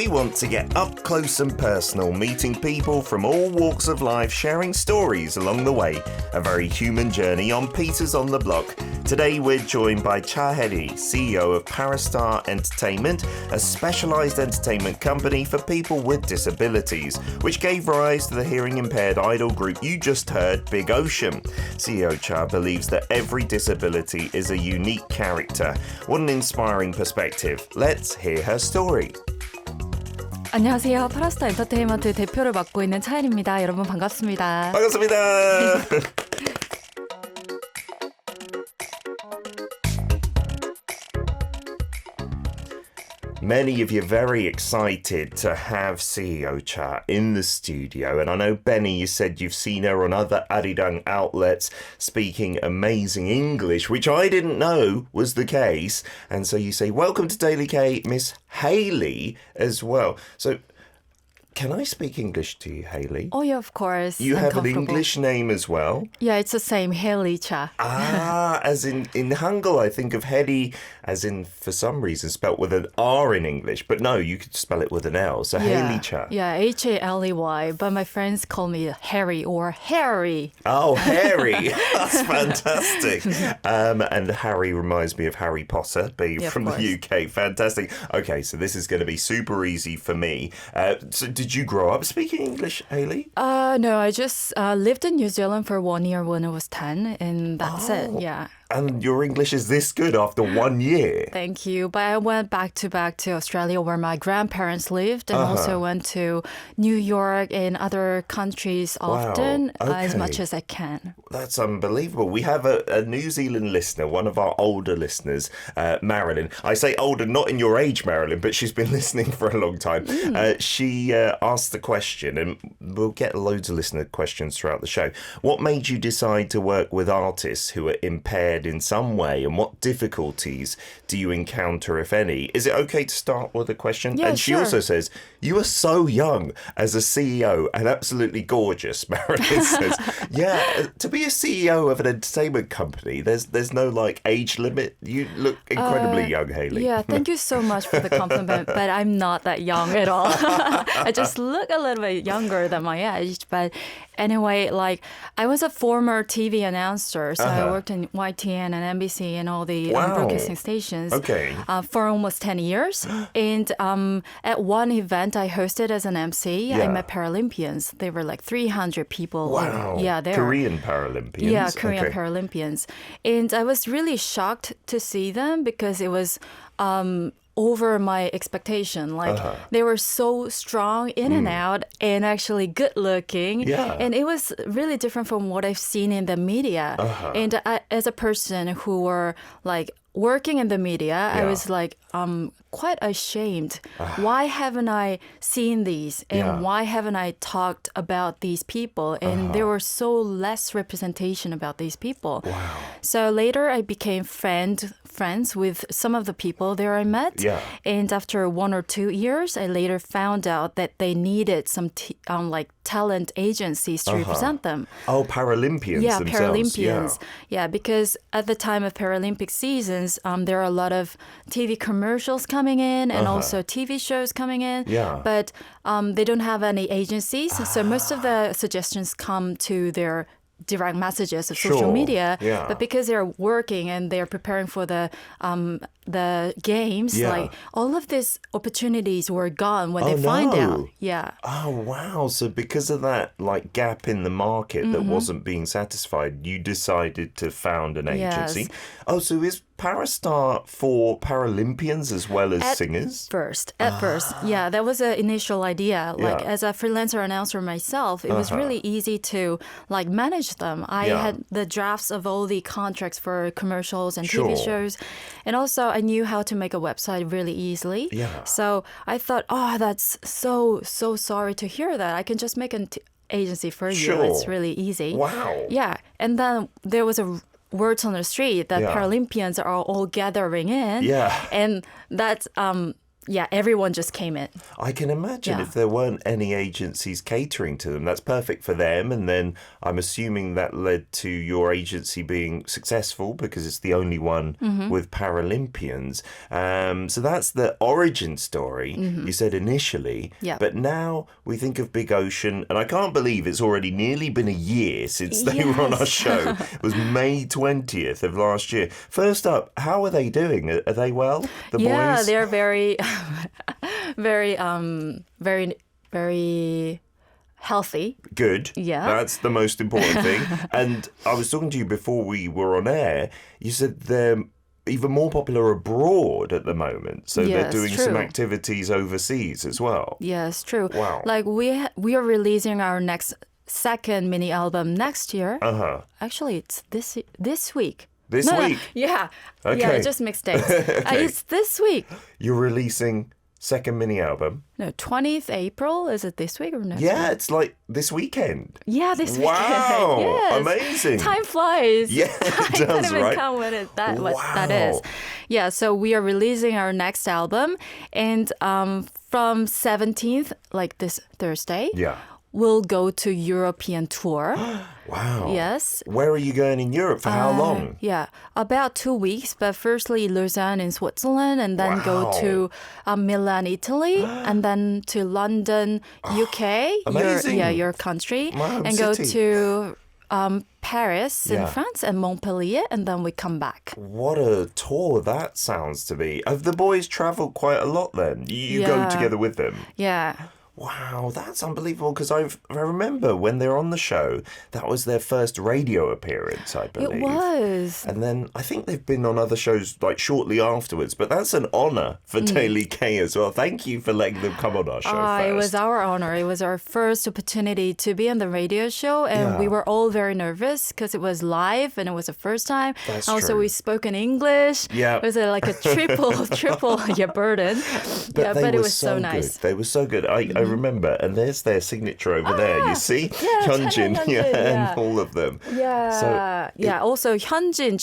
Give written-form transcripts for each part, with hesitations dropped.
we want to get up close and personal, meeting people from all walks of life, sharing stories along the way. A very human journey on Peters on the Block. Today we're joined by Chahedi, CEO of PARASTAR Entertainment, a specialised entertainment company for people with disabilities, which gave rise to the hearing-impaired idol group you just heard, Big Ocean. CEO Cha believes that every disability is a unique character. What an inspiring perspective. Let's hear her story. 안녕하세요. 파라스타엔터테인먼트 대표를 맡고 있는 차일입니다. 여러분 반갑습니다. 반갑습니다. Many of you are very excited to have CEO Cha in the studio. And I know, Benny, you said you've seen her on other Arirang outlets speaking amazing English, which I didn't know was the case. And so you say, welcome to Daily K, Miss Hayley, as well. So can I speak English to you, Hayley? Oh, yeah, of course. You have an English name as well? Yeah, it's the same, Hayley Cha. As in Hangul, I think of Hedy as in, for some reason, spelt with an R in English. But no, you could spell it with an L. So Hayley Cha. Yeah, Haley. But my friends call me Harry or Harry. Oh, Harry. That's fantastic. And Harry reminds me of Harry Potter, being from the UK. Fantastic. Okay, so this is going to be super easy for me. So did you grow up speaking English, Hayley? No, I just lived in New Zealand for 1 year when I was 10, and that's it, yeah. And your English is this good after 1 year? Thank you. But I went back to Australia where my grandparents lived and also went to New York and other countries often as much as I can. That's unbelievable. We have a New Zealand listener, one of our older listeners, Marilyn. I say older, not in your age, Marilyn, but she's been listening for a long time. She asked the question, and we'll get loads of listener questions throughout the show. What made you decide to work with artists who are impaired in some way, and what difficulties do you encounter, if any? Is it okay to start with a question? Yeah, and she also says, you are so young as a CEO and absolutely gorgeous, Marilyn says. Yeah, to be a CEO of an entertainment company, there's no like age limit. You look incredibly young, Hayley. Yeah, thank you so much for the compliment, but I'm not that young at all. I just look a little bit younger than my age, but anyway, like I was a former TV announcer, so I worked in YTN and NBC and all the broadcasting stations for almost 10 years. And at one event I hosted as an MC, I met Paralympians. They were like 300 people. Wow. Yeah, there. Korean Paralympians. Yeah, Korean Paralympians. And I was really shocked to see them because it was over my expectation. Like they were so strong in and out and actually good looking. Yeah. And it was really different from what I've seen in the media. And as a person who were like working in the media, I was like quite ashamed. Why haven't I seen these? And why haven't I talked about these people? And there were so less representation about these people. Wow. So later I became friends with some of the people there I met. Yeah. And after 1 or 2 years, I later found out that they needed some like talent agencies to represent them. Oh, Paralympians themselves. Paralympians. Yeah, because at the time of Paralympic seasons, there are a lot of TV commercials coming in and also TV shows coming in. Yeah. But they don't have any agencies. So most of the suggestions come to their direct messages of social media. Yeah. But because they're working and they're preparing for the games, like all of these opportunities were gone when they find out. Yeah. Oh, wow. So because of that like gap in the market that wasn't being satisfied, you decided to found an agency. Yes. Oh, so is PARASTAR for Paralympians as well as singers? At first, yeah, that was an initial idea. Like as a freelancer announcer myself, it was really easy to like manage them. I had the drafts of all the contracts for commercials and TV shows, and also I knew how to make a website really easily. Yeah. So I thought, oh, that's so sorry to hear that. I can just make an agency for you. It's really easy. Wow. Yeah, and then there was a words on the street that Paralympians are all gathering in. Yeah. And that's everyone just came in. I can imagine Yeah. if there weren't any agencies catering to them, that's perfect for them. And then I'm assuming that led to your agency being successful because it's the only one with Paralympians. So that's the origin story, you said initially. Yeah. But now we think of Big Ocean, and I can't believe it's already nearly been a year since they were on our show. It was May 20th of last year. First up, how are they doing? Are they well, the boys? They're very, very healthy. Good. Yeah. That's the most important thing. And I was talking to you before we were on air. You said they're even more popular abroad at the moment. So they're Yes, doing true. some activities overseas as well. Yes, true. Wow. Like we are releasing our second mini album next year. Actually, it's this week. This week? Yeah. Okay. Yeah, I just mixed dates. Okay. It's this week. You're releasing second mini album. No, 20th April. Is it this week or next Yeah, week? it's like this weekend. Yeah, this Wow. weekend. Yes. Amazing. Time flies. Yeah, it I does, can't even right? count what that is. Wow. Yeah, so we are releasing our next album, and from 17th, like this Thursday, Yeah. we'll go to European tour. Wow. Yes. Where are you going in Europe? For how long? Yeah, about 2 weeks, but firstly Lausanne in Switzerland, and then go Wow. to Milan, Italy, and then to London, UK, amazing. your country, My home and go city. to Paris in Yeah. France and Montpellier, and then we come back. What a tour that sounds to be. Have the boys travelled quite a lot then? You go Yeah. together with them? Yeah. Wow, that's unbelievable because I remember when they were on the show, that was their first radio appearance, I believe. It was. And then I think they've been on other shows like shortly afterwards, but that's an honour for Daily K as well. Thank you for letting them come on our show first. It was our honor. It was our first opportunity to be on the radio show, and Yeah. we were all very nervous because it was live and it was the first time. That's also, true. we spoke in English. Yeah. It was like a triple burden. But but they it were was so nice. good. They were so good. I remember, and there's their signature over there. You see, yeah, Hyunjin, Hyunjin, and yeah. all of them. Yeah. So Also, Hyunjin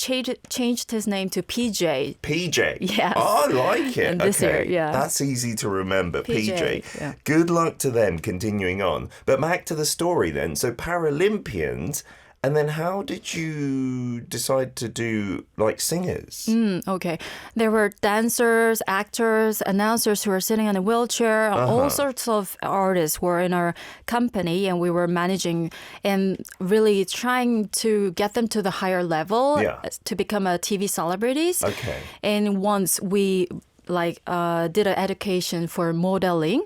changed his name to PJ. PJ. Yes. Oh, I like it. And this okay. year, yeah. That's easy to remember. PJ. yeah. Good luck to them continuing on. But back to the story then. So Paralympians. And then how did you decide to do like singers? Okay. There were dancers, actors, announcers who were sitting in a wheelchair. All sorts of artists were in our company, and we were managing and really trying to get them to the higher level to become a TV celebrities. Okay. And once we did an education for modeling,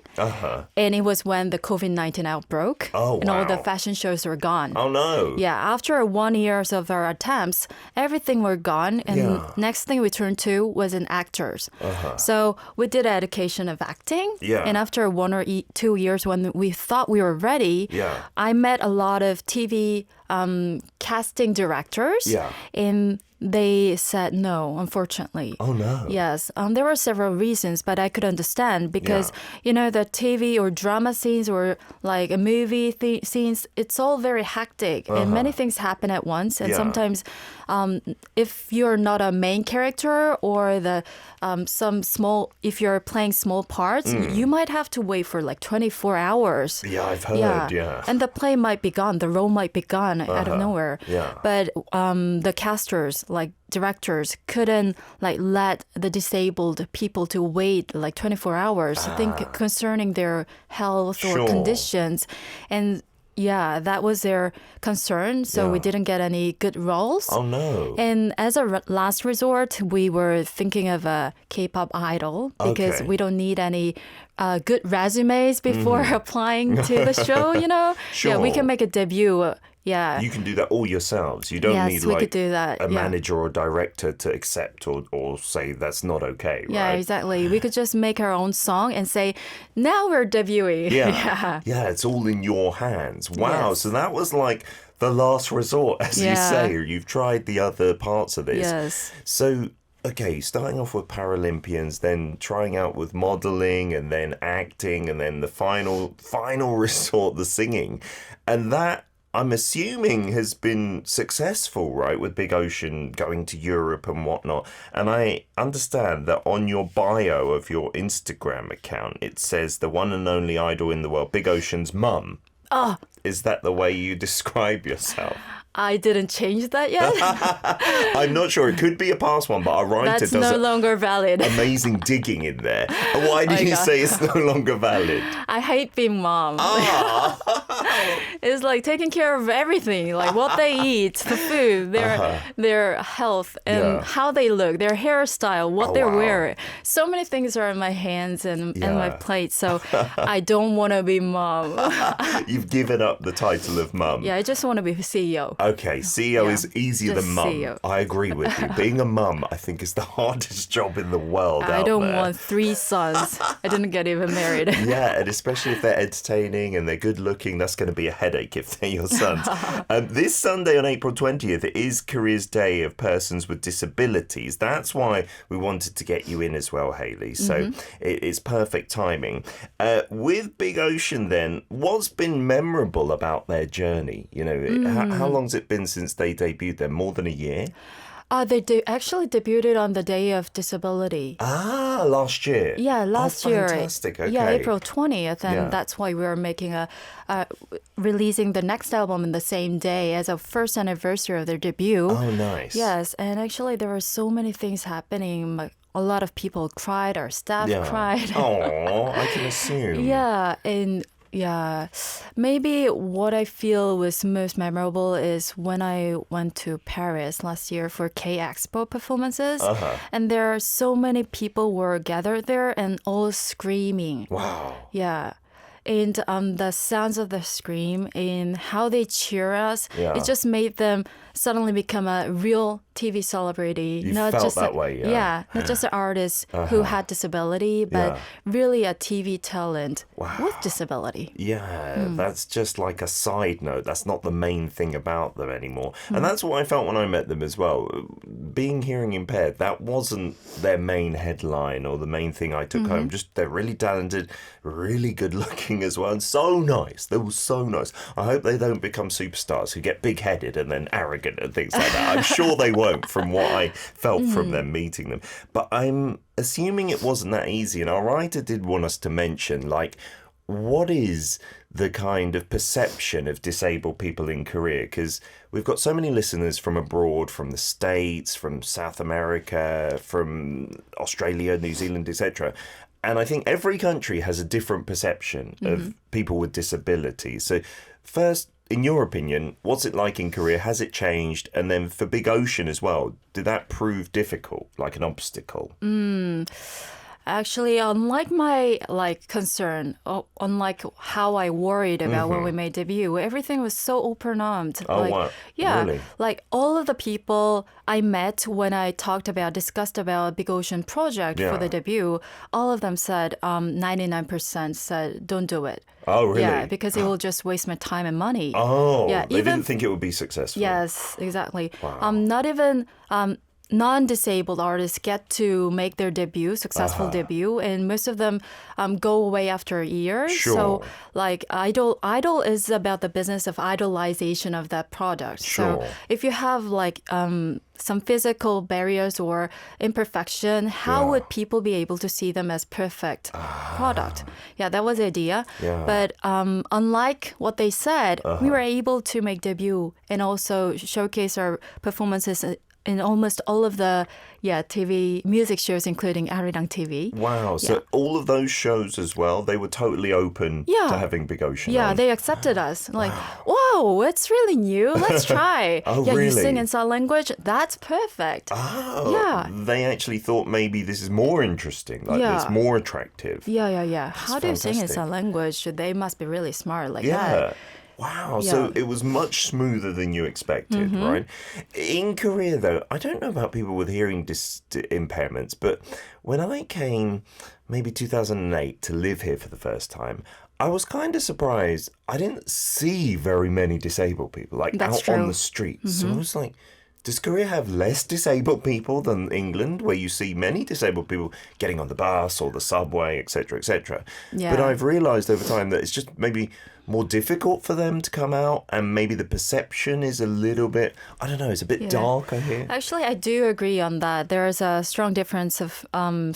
and it was when the COVID-19 outbroke, Oh, and all the wow. fashion shows were gone. Oh no. Yeah, after 1 year of our attempts, everything were gone, and Yeah. next thing we turned to was in actors. So we did education of acting, Yeah. and after 1 or 2 years, when we thought we were ready, Yeah. I met a lot of TV casting directors, Yeah. and they said no, unfortunately. Oh no. Yes, there were several reasons, but I could understand because, the TV or drama scenes or like a movie scenes, it's all very hectic and many things happen at once. And Yeah. sometimes if you're not a main character or if you're playing small parts, you might have to wait for like 24 hours. Yeah, I've heard, yeah. And the play might be gone, the role might be gone out of nowhere. Yeah. But the casters, like directors, couldn't like let the disabled people to wait like 24 hours to think concerning their health or Sure. conditions. And yeah, that was their concern. So we Yeah. didn't get any good roles. Oh no. And as a last resort, we were thinking of a K-pop idol because Okay. we don't need any good resumes before applying to the show, Yeah, we Sure. can make a debut. Yeah. You can do that all yourselves. You don't Yes, need we like could do that, a yeah. manager or director to accept or say that's not okay, Yeah, right? exactly. We could just make our own song and say, now we're debuting. Yeah. Yeah, it's all in your hands. Wow. Yes. So that was like the last resort, as you Yeah. say. You've tried the other parts of this. Yes. So, okay, starting off with Paralympians, then trying out with modeling and then acting and then the final resort, the singing. And that I'm assuming has been successful, right, with Big Ocean going to Europe and whatnot. And I understand that on your bio of your Instagram account, it says the one and only idol in the world, Big Ocean's mum. Oh, Is that the way you describe yourself? I didn't change that yet. I'm not sure. It could be a past one, but our writer That's does no longer valid. amazing digging in there. Why did you say it's no longer valid? I hate being mom. It's like taking care of everything, like what they eat, the food, their health, and how they look, their hairstyle, what they're wearing. So many things are in my hands and my plate. So I don't want to be mom. You've given up the title of mum. Yeah, I just want to be CEO. Okay, CEO is easier Just than mum. CEO. I agree with you. Being a mum, I think, is the hardest job in the world. I don't want 3 sons. I didn't get even married. Yeah, and especially if they're entertaining and they're good looking, that's going to be a headache if they're your sons. This Sunday on April 20th is Korea's Day of Persons with Disabilities. That's why we wanted to get you in as well, Hayley. So it's perfect timing. With Big Ocean then, what's been memorable about their journey? You know, how long's it been since they debuted there? More than a year? They actually debuted on the Day of Disability. Last year. Yeah, last year. Fantastic. Okay. Yeah, April 20th, and that's why we're making releasing the next album in the same day as a first anniversary of their debut. Oh, nice. Yes, and actually there were so many things happening. Like, a lot of people cried, our staff cried. Oh, I can assume. Yeah, and maybe what I feel was most memorable is when I went to Paris last year for K-Expo performances. And there are so many people were gathered there and all screaming. Wow. Yeah. And the sounds of the scream and how they cheer us, it just made them suddenly become a real TV celebrity. You not felt just that way, yeah. not just an artist who had disability, but really a TV talent with disability. Yeah, that's just like a side note. That's not the main thing about them anymore. And that's what I felt when I met them as well. Being hearing impaired, that wasn't their main headline or the main thing I took home. Just they're really talented, really good looking as well, and so nice. They were so nice. I hope they don't become superstars who get big-headed and then arrogant and things like that. I'm sure they won't from what I felt from them meeting them. But I'm assuming it wasn't that easy. And our writer did want us to mention, like, what is the kind of perception of disabled people in Korea? Because we've got so many listeners from abroad, from the States, from South America, from Australia, New Zealand, etc. And I think every country has a different perception of people with disabilities. So first, in your opinion, what's it like in Korea? Has it changed? And then for Big Ocean as well, did that prove difficult, like an obstacle? Actually, unlike my concern, unlike how I worried about when we made debut, everything was so open-armed. Oh, wow. Yeah, Really? like all of the people I met when I discussed about Big Ocean project for the debut, all of them said, 99% said, don't do it. Oh, really? Yeah, because it will just waste my time and money. Oh, yeah, they didn't think it would be successful. Yes, exactly. Wow. Not even non-disabled artists get to make their successful debut, and most of them go away after a year. Sure. So, like, idol is about the business of idolization of that product. Sure. So, if you have some physical barriers or imperfection, how would people be able to see them as perfect product? Yeah, that was the idea. Yeah. But unlike what they said, we were able to make debut and also showcase our performances in almost all of the TV music shows, including Arirang TV. Wow, so all of those shows as well, they were totally open to having Big Ocean Yeah, on. they accepted us. Like, wow, it's really new. Let's try. Oh, yeah, really? You sing in sign language. That's perfect. Oh, yeah. They actually thought maybe this is more interesting, like it's more attractive. Yeah. How do you sing in fantastic. sign language? They must be really smart like that. Wow, so it was much smoother than you expected, right? In Korea, though, I don't know about people with hearing impairments, but when I came maybe 2008 to live here for the first time, I was kind of surprised. I didn't see very many disabled people, like out on the streets. So I was like, does Korea have less disabled people than England, where you see many disabled people getting on the bus or the subway, etc., etc.? Yeah. But I've realized over time that it's just maybe more difficult for them to come out, and maybe the perception is a little bit, I don't know, it's a bit darker here. Actually, I do agree on that. There is a strong difference of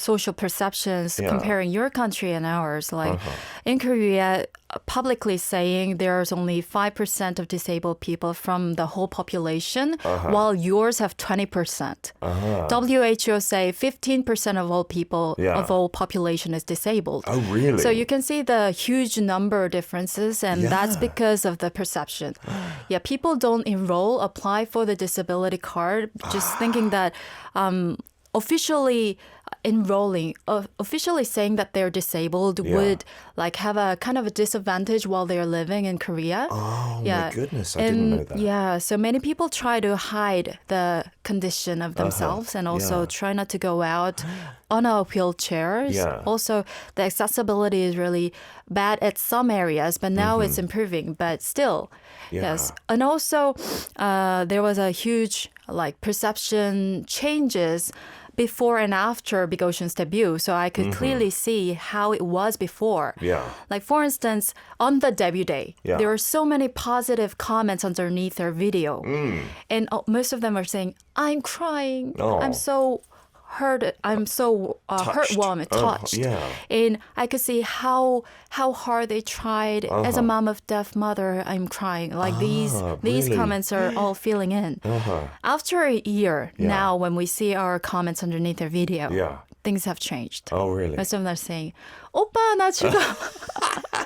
social perceptions comparing your country and ours. Like in Korea, publicly saying there's only 5% of disabled people from the whole population, while yours have 20%. WHO say 15% of all people, of all population is disabled. Oh, really? So you can see the huge number differences, and that's because of the perception. People don't apply for the disability card, just thinking that officially saying that they're disabled would like have a kind of a disadvantage while they're living in Korea. Oh my goodness, I didn't know that. Yeah, so many people try to hide the condition of themselves and also try not to go out on a wheelchair. Also, the accessibility is really bad at some areas, but now it's improving, but still. Yes. And also, there was a huge like perception changes before and after Big Ocean's debut. So I could clearly see how it was before. Like, for instance, on the debut day, there were so many positive comments underneath their video. And most of them are saying, I'm crying. I'm so hurt. I'm so heartwarmed, touched. And I could see how hard they tried. As a mom of deaf mother, I'm crying. Like these comments are all filling in. After a year, now when we see our comments underneath their video, things have changed. Oh, really? Most of them are saying, 오빠, 나 지금.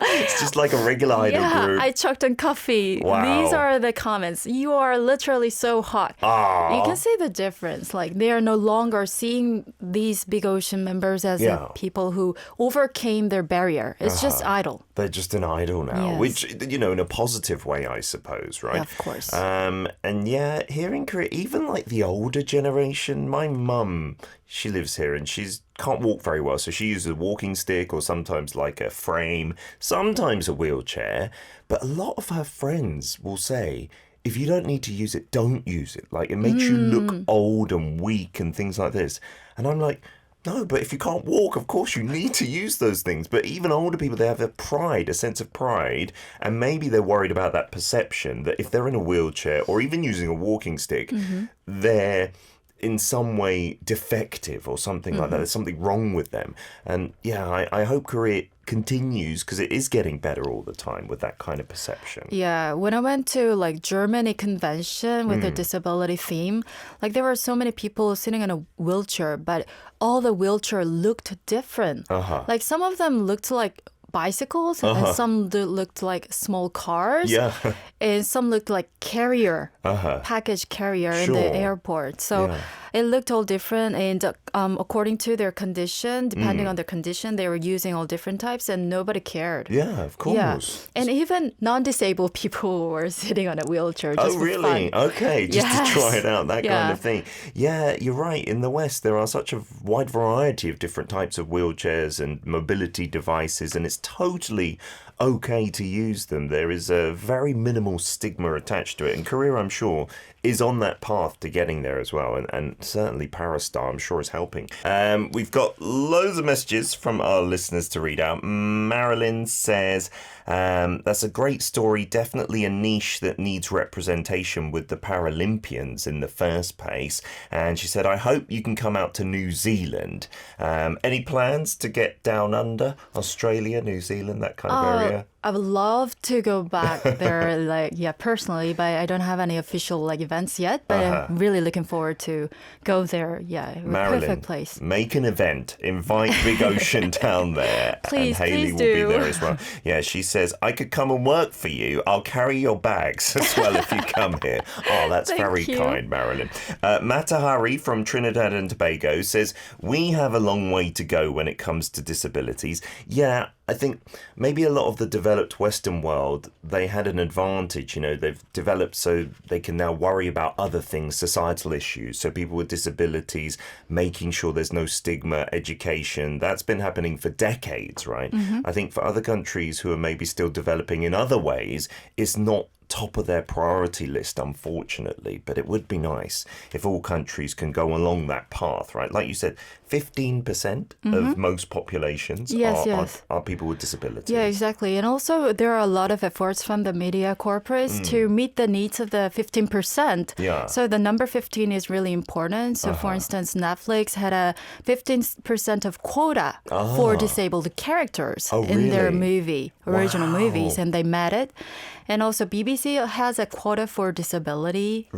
It's just like a regular idol group. I choked on coffee. Wow. These are the comments. You are literally so hot. You can see the difference. Like, they are no longer seeing these Big Ocean members as people who overcame their barrier. It's just idol. They're just an idol now, which, you know, in a positive way, I suppose, right? Yeah, of course. And here in Korea, even like the older generation, my mum, she lives here and she can't walk very well. So she uses a walking stick or sometimes like a frame, sometimes a wheelchair. But a lot of her friends will say, if you don't need to use it, don't use it. Like, it makes you look old and weak and things like this. And I'm like, no, but if you can't walk, of course you need to use those things. But even older people, they have a sense of pride, and maybe they're worried about that perception that if they're in a wheelchair or even using a walking stick, they're in some way defective or something like that. There's something wrong with them. And I hope Korea continues, because it is getting better all the time with that kind of perception. Yeah, when I went to like Germany convention with the disability theme, like there were so many people sitting in a wheelchair, but all the wheelchair looked different. Like some of them looked like bicycles, and some looked like small cars, and some looked like package carrier in the airport. So it looked all different, and according to their condition, depending on their condition, they were using all different types, and nobody cared. Yeah, of course. And even non-disabled people were sitting on a wheelchair just for really? fun. Okay, just to try it out, that kind of thing. Yeah, you're right. In the West, there are such a wide variety of different types of wheelchairs and mobility devices, and it's totally okay to use them. There is a very minimal stigma attached to it. And Korea, I'm sure, is on that path to getting there as well. And certainly PARASTAR, I'm sure, is helping. We've got loads of messages from our listeners to read out. Marilyn says, that's a great story. Definitely a niche that needs representation with the Paralympians in the first place. And she said, I hope you can come out to New Zealand. Any plans to get down under? Australia, New Zealand, that kind of area? I would love to go back there, personally, but I don't have any official events yet. But I'm really looking forward to go there. Yeah, Marilyn, perfect place. Make an event, invite Big Ocean down there, please, and Hayley please will do. be there as well. Yeah, she says I could come and work for you. I'll carry your bags as well if you come here. Oh, that's very kind, Marilyn. Matahari from Trinidad and Tobago says we have a long way to go when it comes to disabilities. Yeah. I think maybe a lot of the developed Western world, they had an advantage, they've developed so they can now worry about other things, societal issues. So people with disabilities, making sure there's no stigma, education, that's been happening for decades, right? I think for other countries who are maybe still developing in other ways, it's not top of their priority list, unfortunately. But it would be nice if all countries can go along that path, right? Like you said, 15% of most populations are people with disabilities. Yeah, exactly. And also, there are a lot of efforts from the media corporates to meet the needs of the 15%. Yeah. So the number 15 is really important. So, for instance, Netflix had a 15% of quota for disabled characters in their original movies, and they met it. And also, BBC has a quota for disability,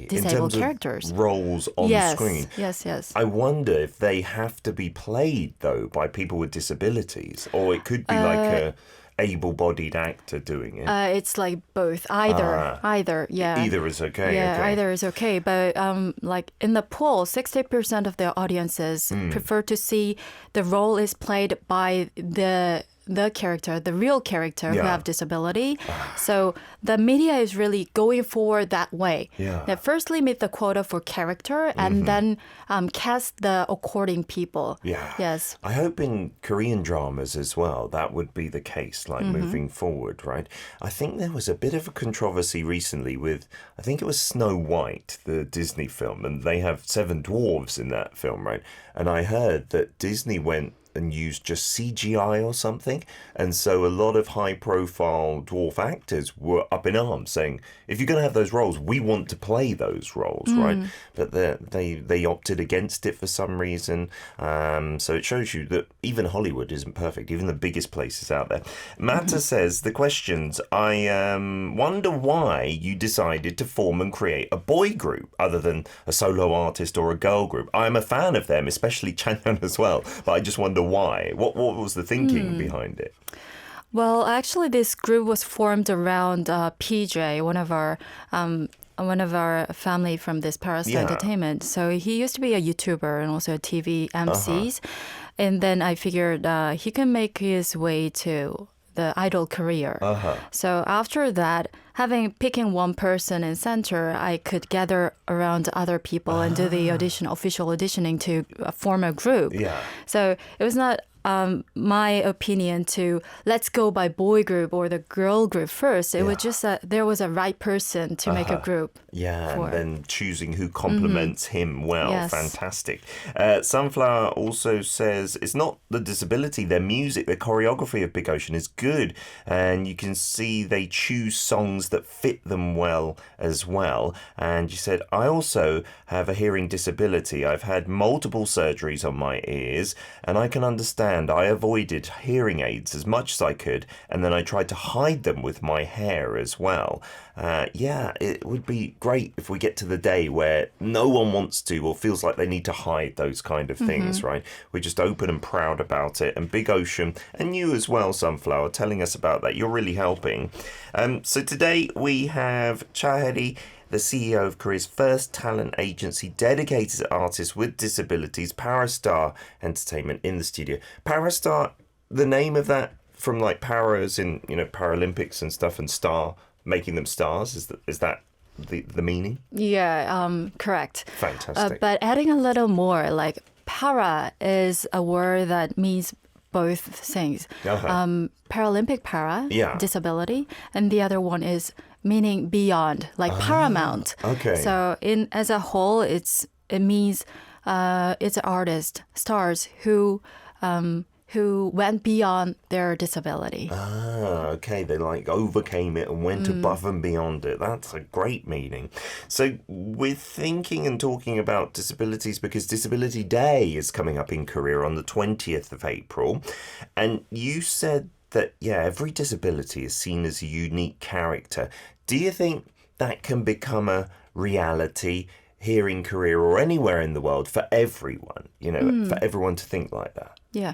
disabled characters. Of roles on screen. Yes. I wonder if they have to be played, though, by people with disabilities, or it could be like a able-bodied actor doing it. It's like both. Either, yeah. Either is okay. Yeah, okay. either is okay. But like in the poll, 60% of the audiences prefer to see the role is played by the character, the real character who have disability. So the media is really going forward that way. Yeah. Now, firstly, meet the quota for character and then cast the according people. Yeah. Yes. I hope in Korean dramas as well, that would be the case, like moving forward, right? I think there was a bit of a controversy recently with, I think it was Snow White, the Disney film, and they have 7 dwarves in that film, right? And I heard that Disney went and used just CGI or something. And so a lot of high-profile dwarf actors were up in arms saying, if you're going to have those roles, we want to play those roles, right? But they opted against it for some reason. So it shows you that even Hollywood isn't perfect, even the biggest places out there. Mata says, the questions, I wonder why you decided to form and create a boy group other than a solo artist or a girl group. I'm a fan of them, especially Chanyeon as well, but I just wonder why. What was the thinking behind it? Well, actually, this group was formed around PJ, one of our family from this Paра스타엔터테인먼트. So he used to be a YouTuber and also a TV MCs. And then I figured he can make his way to the idol career. So after that, picking one person in center, I could gather around other people and do the official auditioning to form a group. Yeah. So it was not my opinion to let's go by boy group or the girl group first. It was just that there was a right person to make a group. Yeah, and then choosing who complements him well. Yes. Fantastic. Sunflower also says it's not the disability, their music, their choreography of Big Ocean is good. And you can see they choose songs that fit them well as well. And you said, I also have a hearing disability. I've had multiple surgeries on my ears, and I can understand I avoided hearing aids as much as I could, and then I tried to hide them with my hair as well. Yeah, it would be great if we get to the day where no one wants to or feels like they need to hide those kind of things, right? We're just open and proud about it. And Big Ocean, and you as well, Sunflower, telling us about that. You're really helping. So today we have Chaheri, the CEO of Korea's first talent agency dedicated to artists with disabilities, PARASTAR Entertainment, in the studio. PARASTAR, the name of that from like paras in, Paralympics and stuff, and star, making them stars, is that the meaning? Yeah, correct. Fantastic. But adding a little more, like para is a word that means both things. Paralympic para, disability, and the other one is meaning beyond, like paramount. Okay. So as a whole, it means it's an artist, stars who went beyond their disability. Okay. They overcame it and went above and beyond it. That's a great meaning. So we're thinking and talking about disabilities because Disability Day is coming up in Korea on the 20th of April. And you said that, every disability is seen as a unique character. Do you think that can become a reality here in Korea or anywhere in the world for everyone, for everyone to think like that? Yeah.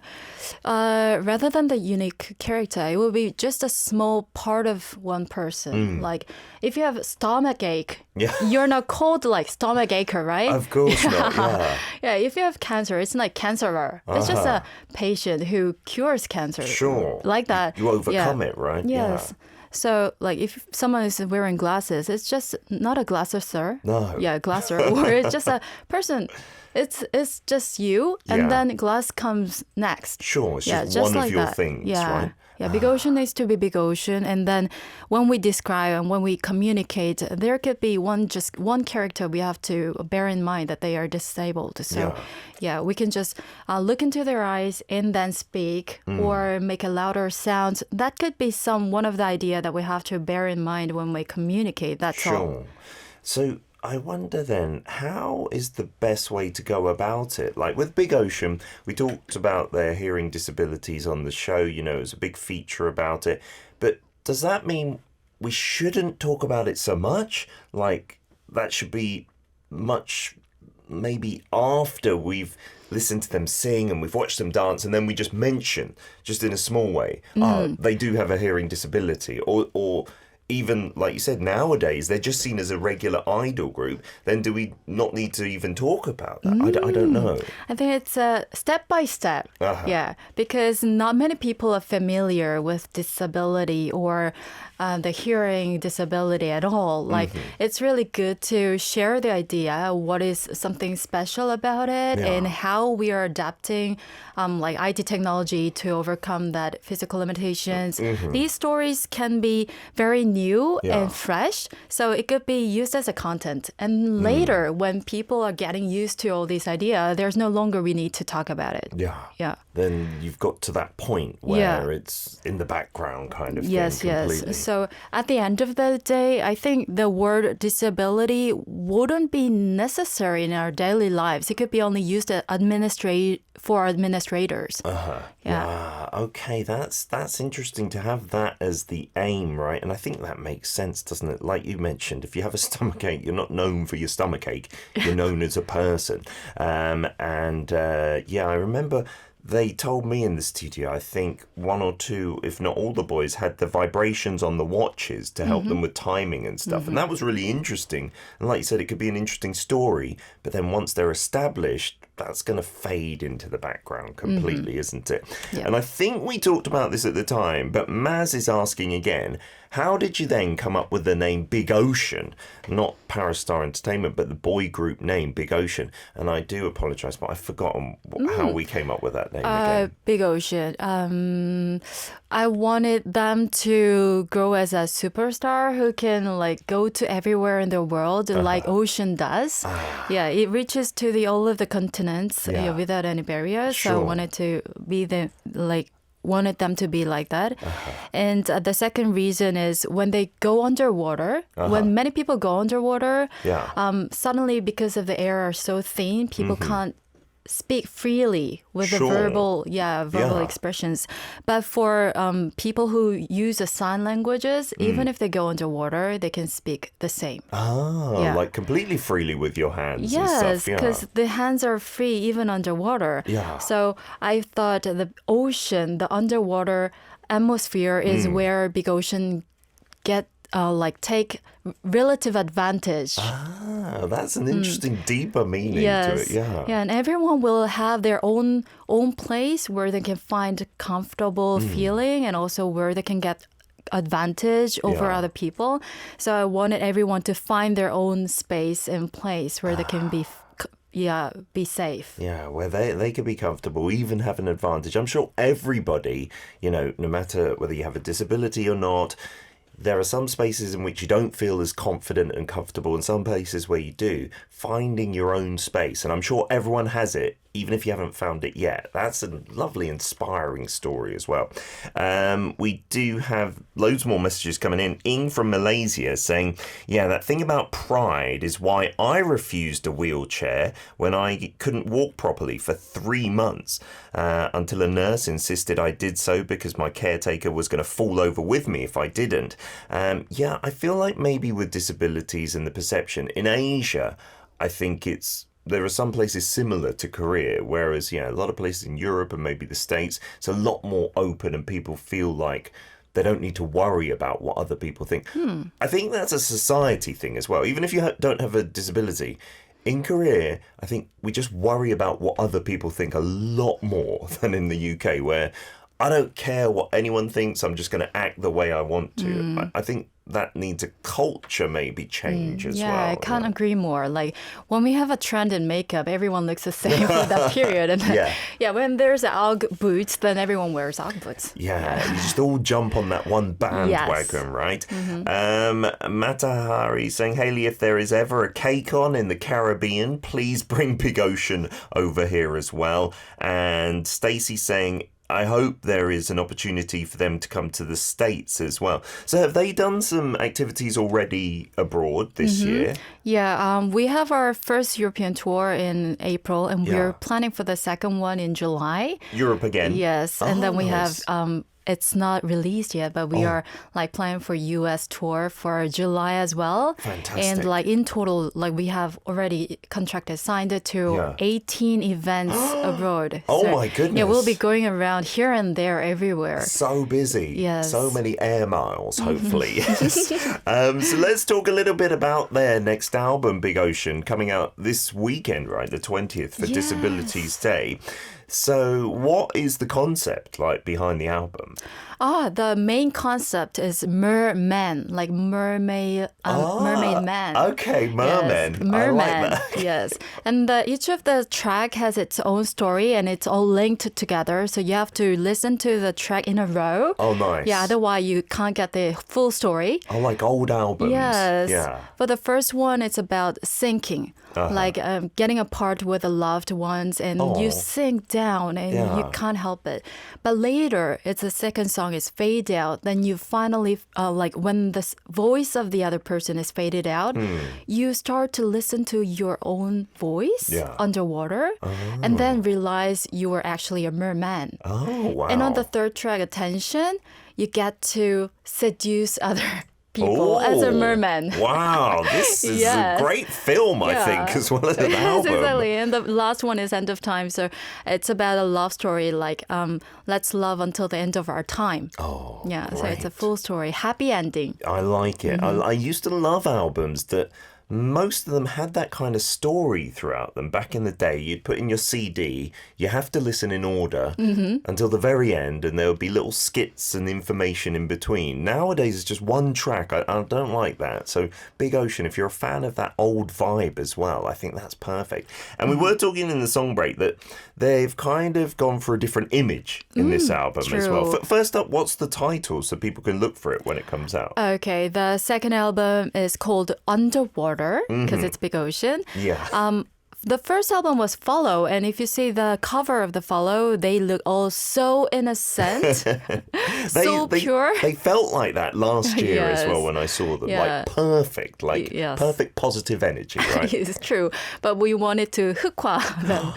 Rather than the unique character, it will be just a small part of one person. Like if you have stomach ache, you're not called like stomach acher, right? Of course not, yeah. Yeah, if you have cancer, it's like cancerer. It's just a patient who cures cancer. Sure. Like that. You overcome it, right? Yes. Yeah. So, like, if someone is wearing glasses, it's just not a glasser. No. Yeah, glasser. Or it's just a person. It's just you, and then glass comes next. Sure, it's just one like of your that. things, right? Yeah, big ocean needs to be big ocean. And then when we describe and when we communicate, there could be just one character we have to bear in mind that they are disabled. So yeah, we can just look into their eyes and then speak or make a louder sound. That could be one of the idea that we have to bear in mind when we communicate. That's all. So I wonder then, how is the best way to go about it? Like with Big Ocean, we talked about their hearing disabilities on the show, you know, it was a big feature about it. But does that mean we shouldn't talk about it so much? Like that should be much maybe after we've listened to them sing and we've watched them dance, and then we just mention, just in a small way, they do have a hearing disability, or even, like you said, nowadays, they're just seen as a regular idol group, then do we not need to even talk about that? I don't know. I think it's step by step. Yeah, because not many people are familiar with disability or the hearing disability at all. Like, it's really good to share the idea, what is something special about it, and how we are adapting like IT technology to overcome that physical limitations. These stories can be very new and fresh, so it could be used as a content. And later, when people are getting used to all these ideas, there's no longer we need to talk about it. Yeah. Then you've got to that point where it's in the background kind of thing. Yes. So at the end of the day, I think the word disability wouldn't be necessary in our daily lives. It could be only used for administrators. Okay, that's interesting to have that as the aim, right? And I think that makes sense, doesn't it? Like you mentioned, if you have a stomachache, you're not known for your stomachache. You're known as a person. I remember they told me in the studio, I think one or two, if not all the boys, had the vibrations on the watches to help them with timing and stuff. And that was really interesting. And like you said, it could be an interesting story. But then once they're established, that's going to fade into the background completely, isn't it? Yeah. And I think we talked about this at the time, but Maz is asking again, how did you then come up with the name Big Ocean? Not Parastar Entertainment, but the boy group name Big Ocean. And I do apologise, but I've forgotten how we came up with that name again. Big Ocean. I wanted them to grow as a superstar who can like go to everywhere in the world like Ocean does. Yeah, it reaches to all of the continents without any barriers. So I wanted to be wanted them to be like that. And the second reason is when they go underwater, when many people go underwater, suddenly because of the air are so thin, people can't speak freely with the verbal expressions. But for people who use the sign languages, even if they go underwater, they can speak the same. Like completely freely with your hands and stuff. Yes, because the hands are free even underwater. So I thought the ocean, the underwater atmosphere is where Big Ocean take relative advantage. That's an interesting deeper meaning to it. Yeah, and everyone will have their own place where they can find comfortable feeling and also where they can get advantage over other people. So I wanted everyone to find their own space and place where they can be safe. Yeah, where they could be comfortable, even have an advantage. I'm sure everybody, no matter whether you have a disability or not, there are some spaces in which you don't feel as confident and comfortable and some places where you do. Finding your own space, and I'm sure everyone has it, even if you haven't found it yet. That's a lovely, inspiring story as well. We do have loads more messages coming in. Ing from Malaysia saying, that thing about pride is why I refused a wheelchair when I couldn't walk properly for 3 months until a nurse insisted I did so because my caretaker was going to fall over with me if I didn't. I feel like maybe with disabilities and the perception in Asia, I think there are some places similar to Korea, whereas, a lot of places in Europe and maybe the States, it's a lot more open and people feel like they don't need to worry about what other people think. I think that's a society thing as well. Even if you don't have a disability, in Korea, I think we just worry about what other people think a lot more than in the UK, where I don't care what anyone thinks, I'm just going to act the way I want to. I think that needs a culture maybe change as well. Yeah, I can't agree more. Like when we have a trend in makeup, everyone looks the same for that period. And then, when there's Ugg boots, then everyone wears Ugg boots. Yeah, you just all jump on that one bandwagon, right? Matahari saying, Hayley, if there is ever a cake-on in the Caribbean, please bring Big Ocean over here as well. And Stacey saying, I hope there is an opportunity for them to come to the States as well. So have they done some activities already abroad this year? Yeah, we have our first European tour in April, and we're planning for the second one in July. Europe again? Yes, and then we have... it's not released yet, but we are like planning for US tour for July as well. Fantastic. And like in total, like we have already contracted, signed it to 18 events abroad. Oh my goodness. Yeah, we'll be going around here and there everywhere. So busy. Yes. So many air miles, hopefully. So let's talk a little bit about their next album, Big Ocean, coming out this weekend, right? The 20th for Disabilities Day. So what is the concept like behind the album? The main concept is merman, like mermaid man. Okay, merman. Yes, merman. I like that. Yes. And each of the track has its own story and it's all linked together. So you have to listen to the track in a row. Oh, nice. Yeah, otherwise you can't get the full story. Oh, like old albums. Yes. Yeah. For the first one, it's about sinking. Like getting apart with the loved ones and you sink down and you can't help it. But later, it's the second song is fade out. Then you finally, like when the voice of the other person is faded out, you start to listen to your own voice underwater and then realize you were actually a merman. Oh, wow. And on the third track, Attention, you get to seduce other people as a merman. Wow, this is a great film, I think, as well as an album. Exactly. And the last one is End of Time. So it's about a love story like let's love until the end of our time. Oh, yeah. great. So it's a full story, happy ending. I like it. I used to love albums that most of them had that kind of story throughout them. Back in the day, you'd put in your CD, you have to listen in order until the very end, and there would be little skits and information in between. Nowadays, it's just one track. I don't like that. So Big Ocean, if you're a fan of that old vibe as well, I think that's perfect. And we were talking in the song break that they've kind of gone for a different image in this album as well. First up, what's the title so people can look for it when it comes out? Okay, the second album is called Underwater. Because it's Big Ocean. Yeah. The first album was Follow, and if you see the cover of the Follow, they look all so innocent, so pure. They felt like that last year as well when I saw them. Like perfect, perfect positive energy, right? It's true, but we wanted to 흑화 them.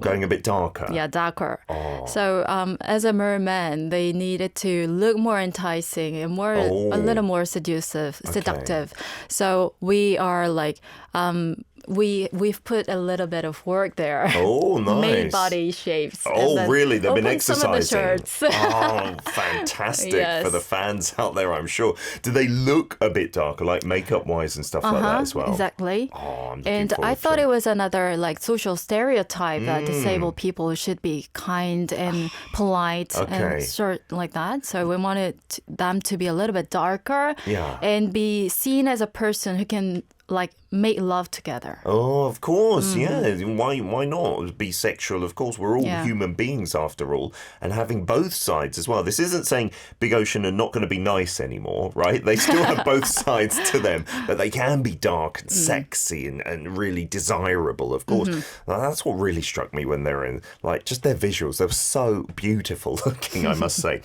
Going a bit darker. Yeah, darker. So as a merman, they needed to look more enticing and a little more seductive. So we are like... We've put a little bit of work there. Oh, nice. Made body shapes. Oh, really? They've been exercising. Some of the shirts. Oh, fantastic for the fans out there, I'm sure. Do they look a bit darker, like makeup-wise and stuff like that as well? Exactly. Oh, I'm and I thought it was another like social stereotype that disabled people should be kind and polite and sort like that. So we wanted them to be a little bit darker and be seen as a person who can like make love together. Oh, of course, yeah. Why not? Be sexual, of course. We're all human beings after all, and having both sides as well. This isn't saying Big Ocean are not going to be nice anymore, right? They still have both sides to them, but they can be dark and sexy and really desirable, of course. Now, that's what really struck me when they're in, like, just their visuals. They were so beautiful looking, I must say.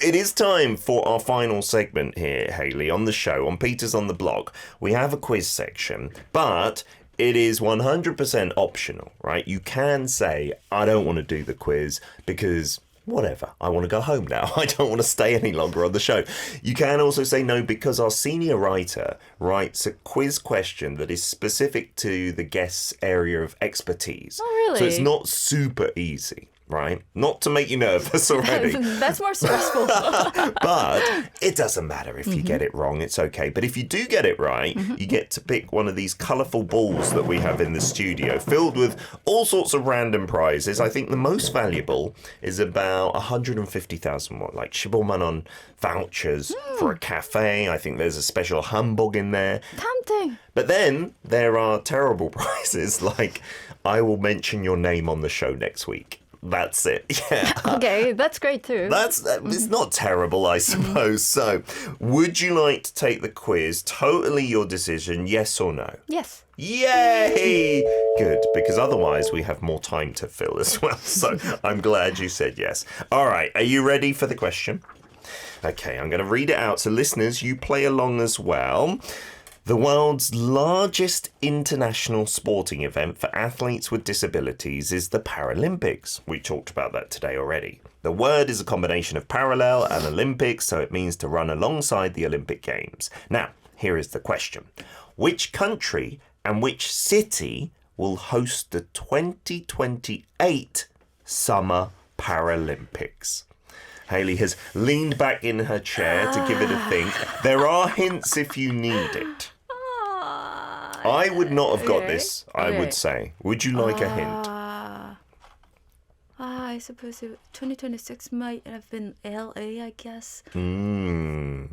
It is time for our final segment here, Hayley, on the show, on Peters on the Block. We have a quiz section, but it is 100% optional, right? You can say, I don't want to do the quiz because... whatever, I want to go home now. I don't want to stay any longer on the show. You can also say no because our senior writer writes a quiz question that is specific to the guest's area of expertise. Oh, really? So it's not super easy. right? Not to make you nervous already. That's more stressful. But it doesn't matter if you get it wrong. It's okay. But if you do get it right, you get to pick one of these colourful balls that we have in the studio filled with all sorts of random prizes. I think the most valuable is about 150,000 won, like 15만 원 vouchers for a cafe. I think there's a special hanbok in there. Tempting. But then there are terrible prizes like I will mention your name on the show next week. That's it. Yeah. Okay, that's great too. It's not terrible, I suppose. So, would you like to take the quiz? Totally your decision, yes or no? Yes. Yay! Good, because otherwise we have more time to fill as well. So, I'm glad you said yes. All right, are you ready for the question? Okay, I'm going to read it out. So, listeners, you play along as well. The world's largest international sporting event for athletes with disabilities is the Paralympics. We talked about that today already. The word is a combination of parallel and Olympics, so it means to run alongside the Olympic Games. Now, here is the question. Which country and which city will host the 2028 Summer Paralympics? Hayley has leaned back in her chair to give it a think. There are hints if you need it. I would not have got this, I would say. Would you like a hint? I suppose 2026 might have been LA, I guess. No.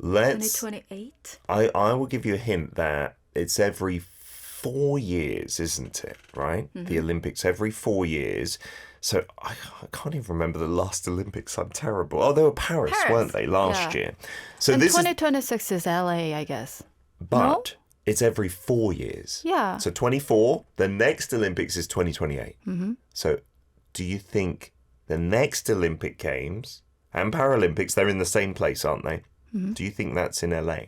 2028? I will give you a hint that it's every 4 years, isn't it? Right? The Olympics every 4 years. So I can't even remember the last Olympics. I'm terrible. Oh, they were Paris. Weren't they, last year? So and this 2026 is LA, I guess. But it's every 4 years. Yeah. So 24, the next Olympics is 2028. So do you think the next Olympic Games and Paralympics, they're in the same place, aren't they? Do you think that's in LA?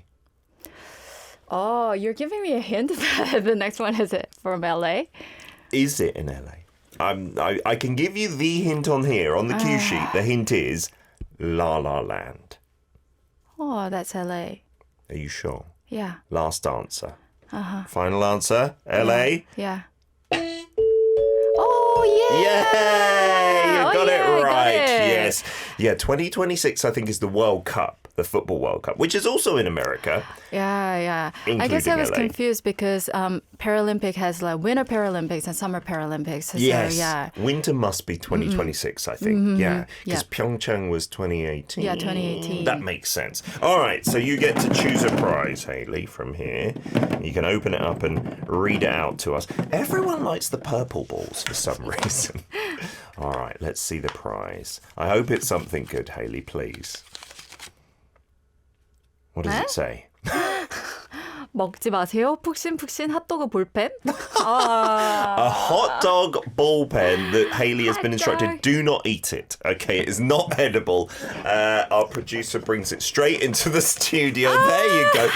Oh, you're giving me a hint that the next one is from LA? Is it in LA? I can give you the hint on here, on the cue sheet. The hint is La La Land. Oh, that's LA. Are you sure? Yeah. Last answer. Final answer, LA? Yeah. Oh, yeah. Yay! You got it I right. got it. Yes. Yeah, 2026, I think, is the World Cup, the Football World Cup, which is also in America. Yeah. I guess I was LA. confused because Paralympic has like Winter Paralympics and Summer Paralympics. So, Yes. yeah. Winter must be 2026, I think. Yeah. Because Yeah. Pyeongchang was 2018. Yeah, 2018. That makes sense. All right. So you get to choose a prize, Hayley, from here. You can open it up and read it out to us. Everyone likes the purple balls for some reason. All right. Let's see the prize. I hope it's something good, Hayley, please. What does it say? 먹지 마세요. 푹신푹신 핫도그 볼펜. A hot dog ball pen that Hayley has been instructed, do not eat it. Okay, it is not edible. Our producer brings it straight into the studio. There you go.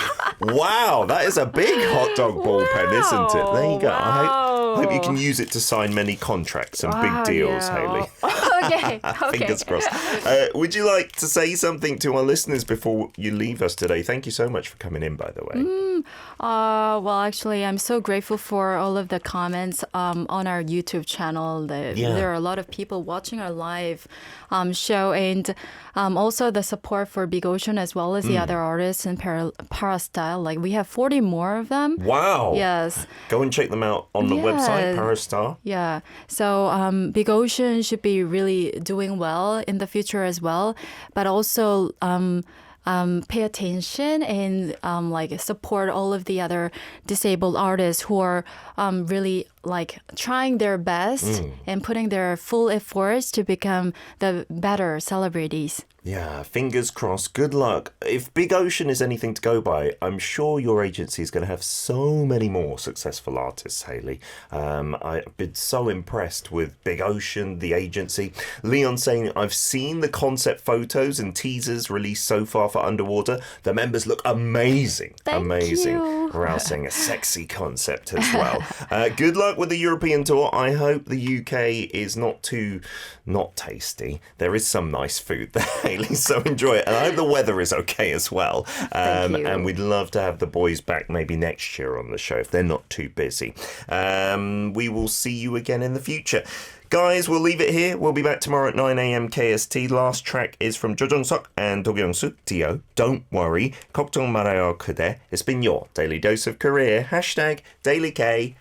Wow, that is a big hot dog ball pen, isn't it? There you go. I hope you can use it to sign many contracts and big deals, Hayley. Okay. Fingers crossed. Would you like to say something to our listeners before you leave us today? Thank you so much for coming in, by the way. Well, actually, I'm so grateful for all of the comments on our YouTube channel. There are a lot of people watching our live show, and also the support for Big Ocean as well as the other artists in PARASTAR. Like we have 40 more of them. Wow. Yes. Go and check them out on the website, PARASTAR. Yeah. So Big Ocean should be really doing well in the future as well, but also pay attention and like support all of the other disabled artists who are really like trying their best and putting their full efforts to become the better celebrities. Yeah, fingers crossed. Good luck. If Big Ocean is anything to go by, I'm sure your agency is going to have so many more successful artists, Hayley. I've been so impressed with Big Ocean, the agency. Leon saying, I've seen the concept photos and teasers released so far for Underwater. The members look amazing. Thank you. Rao saying a sexy concept as well. Good luck with the European tour. I hope the UK is not tasty. There is some nice food there, Hayley, so enjoy it. And I hope the weather is okay as well. Thank you. And we'd love to have the boys back maybe next year on the show if they're not too busy. We will see you again in the future. Guys, we'll leave it here. We'll be back tomorrow at 9 a.m. KST. Last track is from Jo Jung-seok and Do Kyung-soo, Dio. Don't worry. 걱정 말아요 그대. It's been your Daily Dose of Korea. #DailyK.